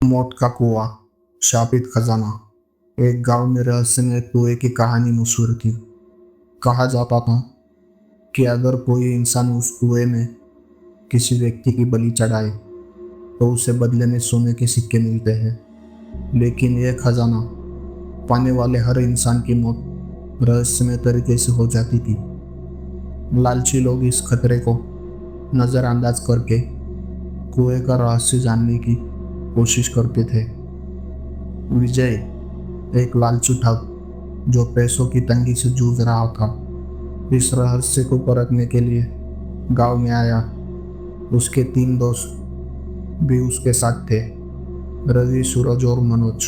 मौत का कुआं, शापित खजाना। एक गांव में रहस्यमय कुएं की कहानी मशहूर थी। कहा जाता था कि अगर कोई इंसान उस कुएं में किसी व्यक्ति की बलि चढ़ाए तो उसे बदले में सोने के सिक्के मिलते हैं। लेकिन यह खजाना पाने वाले हर इंसान की मौत रहस्यमय तरीके से हो जाती थी। लालची लोग इस खतरे को नजरअंदाज करके कुएं का रहस्य जानने की कोशिश करते थे। विजय, एक लालची ठग जो पैसों की तंगी से जूझ रहा था, इस रहस्य को परखने के लिए गांव में आया। उसके 3 दोस्त भी उसके साथ थे, रवि, सूरज और मनोज।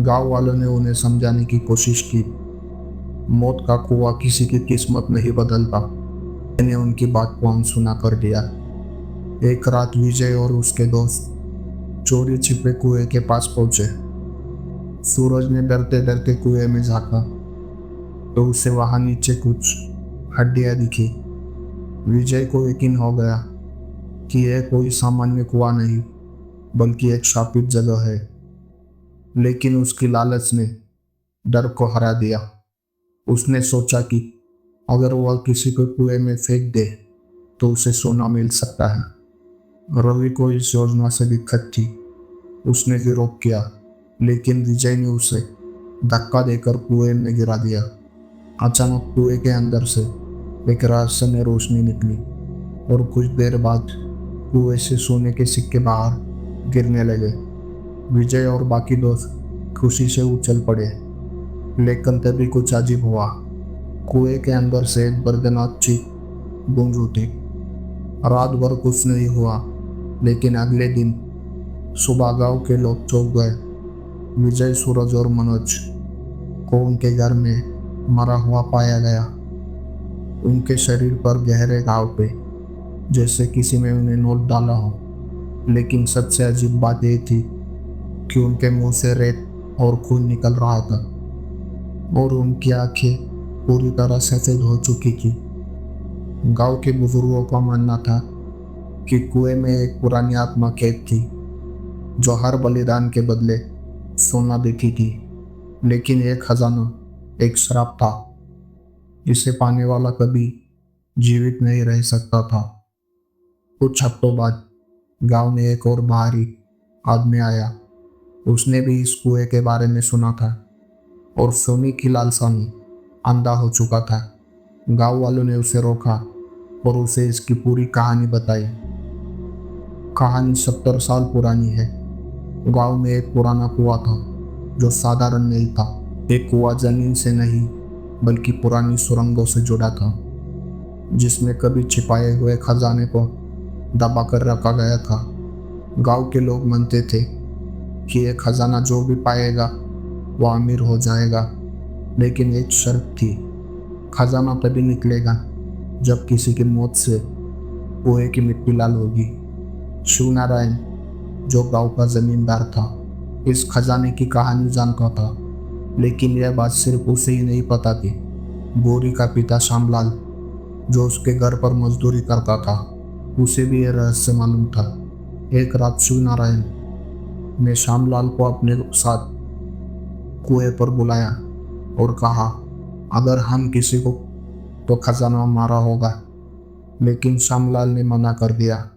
गांव वालों ने उन्हें समझाने की कोशिश की। मौत का कुआं किसी की किस्मत नहीं बदलता। मैंने उनकी बात को अनसुना कर दिया। एक रात विजय और उसके दोस्त चोरी छिपे कुएं के पास पहुंचे। सूरज ने डरते डरते कुएं में झांका तो उसे वहां नीचे कुछ हड्डियां दिखी। विजय को यकीन हो गया कि यह कोई सामान्य कुआं नहीं बल्कि एक शापित जगह है। लेकिन उसकी लालच ने डर को हरा दिया। उसने सोचा कि अगर वह किसी को कुएं में फेंक दे तो उसे सोना मिल सकता है। रवि को इस योजना से दिक्कत थी। उसने विरोध किया, लेकिन विजय ने उसे धक्का देकर कुएं में गिरा दिया। अचानक कुएं के अंदर से एक रहस्यमय रोशनी निकली और कुछ देर बाद कुएं से सोने के सिक्के बाहर गिरने लगे। विजय और बाकी दोस्त खुशी से उछल पड़े। लेकिन तभी कुछ अजीब हुआ। कुएं के अंदर से एक दर्दनाक चीख गूंज उठी। रात भर कुछ नहीं हुआ, लेकिन अगले दिन सुबह गांव के लोग चौंक गए। विजय, सूरज और मनोज को उनके घर में मरा हुआ पाया गया। उनके शरीर पर गहरे घाव थे, जैसे किसी ने उन्हें नोट डाला हो। लेकिन सबसे अजीब बात यह थी कि उनके मुंह से रेत और खून निकल रहा था और उनकी आंखें पूरी तरह सफेद हो चुकी थी। गांव के बुजुर्गों का मानना था कि कुएं में एक पुरानी आत्मा कैद थी जो हर बलिदान के बदले सोना देती थी। लेकिन यह खजाना एक श्राप था। इसे पाने वाला कभी जीवित नहीं रह सकता था। कुछ हफ्तों बाद गांव में एक और बाहरी आदमी आया। उसने भी इस कुएं के बारे में सुना था और सोने की लालसा में अंधा हो चुका था। गांव वालों ने उसे रोका और उसे इसकी पूरी कहानी बताई। कहानी 70 साल पुरानी है। गांव में एक पुराना कुआं था जो साधारण नहीं था। एक कुआं जमीन से नहीं बल्कि पुरानी सुरंगों से जुड़ा था, जिसमें कभी छिपाए हुए खजाने को दबा कर रखा गया था। गांव के लोग मानते थे कि यह खजाना जो भी पाएगा वह अमीर हो जाएगा। लेकिन एक शर्त थी, खजाना तभी निकलेगा जब किसी की मौत से कुएं की मिट्टी लाल होगी। शिवनारायण, जो गांव का जमींदार था, इस खजाने की कहानी जानता था। लेकिन यह बात सिर्फ उसे ही नहीं पता थी। गौरी का पिता श्यामलाल, जो उसके घर पर मजदूरी करता था, उसे भी यह रहस्य मालूम था। एक रात शिवनारायण ने श्यामलाल को अपने साथ कुएं पर बुलाया और कहा, अगर हम किसी को तो खजाना मारा होगा। लेकिन श्यामलाल ने मना कर दिया।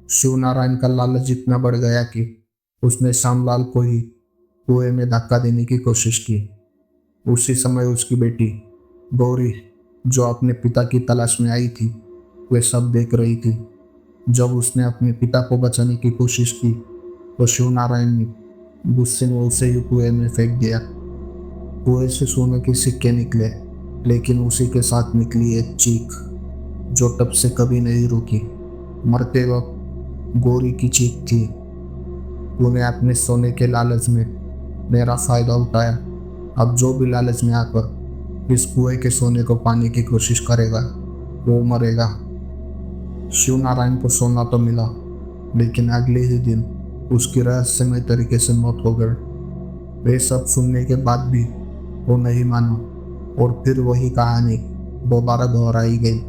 शिवनारायण का लालच इतना बढ़ गया कि उसने श्यामलाल को ही कुएं में धक्का देने की कोशिश की। उसी समय उसकी बेटी गौरी, जो अपने पिता की तलाश में आई थी, वे सब देख रही थी। जब उसने अपने पिता को बचाने की कोशिश की तो शिवनारायण ने गुस्से में उसे ही कुएं में फेंक दिया। कुएं से सोने के सिक्के निकले, लेकिन उसी के साथ निकली एक चीख जो तब से कभी नहीं रुकी। मरते वक्त गौरी की चीख थी, उन्हें अपने सोने के लालच में मेरा फायदा उठाया। अब जो भी लालच में आकर इस कुएं के सोने को पाने की कोशिश करेगा वो मरेगा। शिवनारायण को सोना तो मिला, लेकिन अगले ही दिन उसकी रहस्यमय तरीके से मौत हो गई। वे सब सुनने के बाद भी वो नहीं माना और फिर वही कहानी दोबारा दोहराई गई।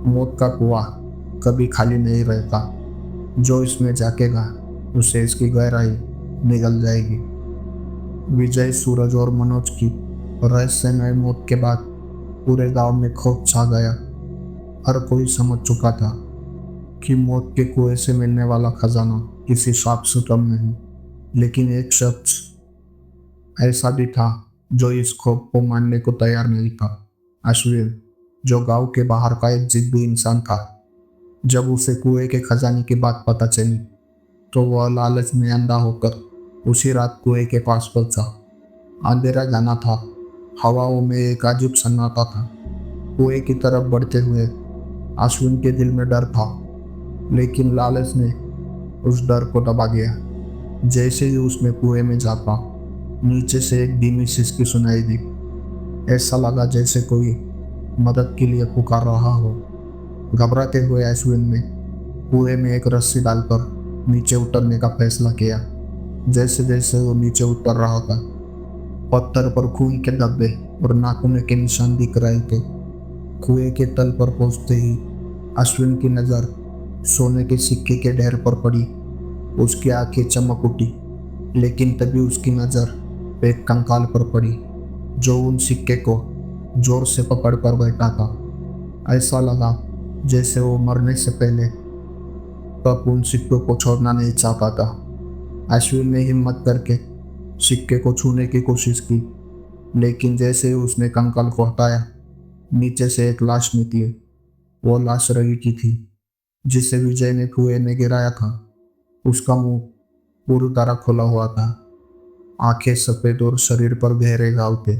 मौत का कुआं कभी खाली नहीं रहता। जो इसमें झांकेगा उसे इसकी गहराई निगल जाएगी। विजय, सूरज और मनोज की रहस्यमय मौत के बाद पूरे गांव में खौफ छा गया। हर कोई समझ चुका था कि मौत के कुएं से मिलने वाला खजाना किसी सांप से कम नहीं। लेकिन एक शख्स ऐसा भी था जो इस खौफ को मानने को तैयार नहीं था। अश्विन, जो गांव के बाहर का एक जिद्दी इंसान था। जब उसे कुएं के खजाने की बात पता चली तो वह लालच में अंधा होकर उसी रात कुएं के पास पहुंचा। अंधेरा जाना था, हवाओं में एक अजीब सन्नाटा था। कुएं की तरफ बढ़ते हुए अश्विन के दिल में डर था, लेकिन लालच ने उस डर को दबा दिया। जैसे ही उसने कुएं में झांका, नीचे से एक धीमी सिसकी सुनाई दी। ऐसा लगा जैसे कोई मदद के लिए पुकार रहा हो। घबराते हुए अश्विन ने कुएं में एक रस्सी डालकर नीचे उतरने का फैसला किया। जैसे जैसे वो नीचे उतर रहा था, पत्थर पर खून के धब्बे और नाखून के निशान दिख रहे थे। कुएं के तल पर पहुंचते ही अश्विन की नज़र सोने के सिक्के के ढेर पर पड़ी। उसकी आंखें चमक उठी, लेकिन तभी उसकी नज़र एक कंकाल पर पड़ी जो उन सिक्के को जोर से पकड़ कर बैठा था। ऐसा लगा जैसे वो मरने से पहले तब उन सिक्कों को छोड़ना नहीं चाहता था। अश्विन ने हिम्मत करके सिक्के को छूने की कोशिश की, लेकिन जैसे ही उसने कंकाल को हटाया, नीचे से एक लाश निकली। वो लाश रवि की थी, जिसे विजय ने कुएं में गिराया था। उसका मुंह पूरी तरह खुला हुआ था, आंखें सफेद और शरीर पर गहरे घाव थे।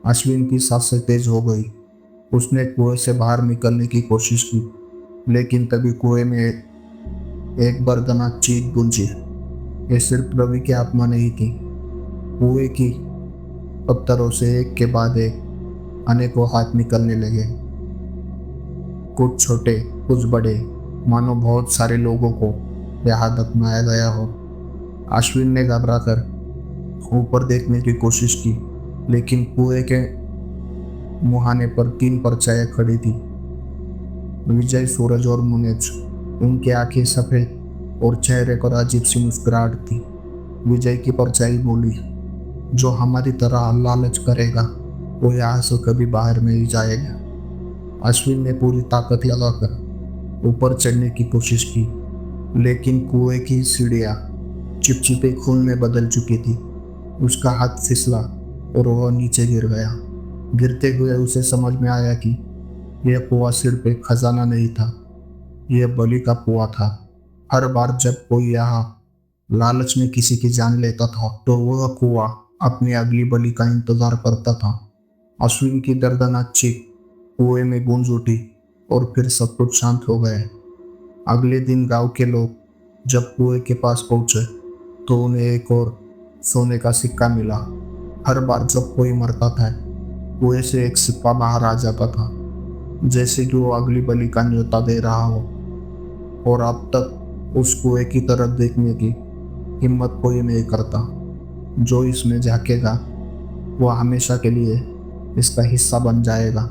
अश्विन की सांसें तेज हो गई। उसने कुएं से बाहर निकलने की कोशिश की, लेकिन तभी कुएं में एक दर्दनाक चीख गूंजी। ये सिर्फ रवि की आत्मा नहीं थी। कुएं की पत्थरों से एक के बाद एक अनेकों हाथ निकलने लगे। कुछ छोटे, कुछ बड़े, मानो बहुत सारे लोगों को यहाँ दफनाया गया हो। अश्विन ने घबराकर ऊपर देखने की कोशिश की, लेकिन कुएं के मुहाने पर 3 परछाइयां खड़ी थी। विजय, सूरज और मनोज। उनकी आंखें सफेद और चेहरे पर अजीब सी मुस्कुराहट थी। विजय की परछाई बोली, जो हमारी तरह लालच करेगा वो यहाँ से कभी बाहर नहीं जाएगा। अश्विन ने पूरी ताकत लगाकर ऊपर चढ़ने की कोशिश की, लेकिन कुएं की सीढ़ियाँ चिपचिपे खून में बदल चुकी थी। उसका हाथ फिसला और वह नीचे गिर गया। गिरते हुए उसे समझ में आया कि यह कुआं सिर्फ एक खजाना नहीं था, यह बलि का कुआं था। हर बार जब कोई यहाँ लालच में किसी की जान लेता था, तो वह कुआं अपनी अगली बलि का इंतजार करता था। अश्विन की दर्दनाक चीख कुएं में गूंज उठी और फिर सब कुछ शांत हो गया। अगले दिन गांव के लोग जब कुएं के पास पहुंचे तो उन्हें एक और सोने का सिक्का मिला। हर बार जब कोई मरता था, कुएं से एक सिक्का बाहर आ जाता था, जैसे कि वो अगली बलि का न्योता दे रहा हो। और अब तक उस कुएं की तरफ देखने की हिम्मत कोई नहीं करता। जो इसमें झांकेगा वो हमेशा के लिए इसका हिस्सा बन जाएगा।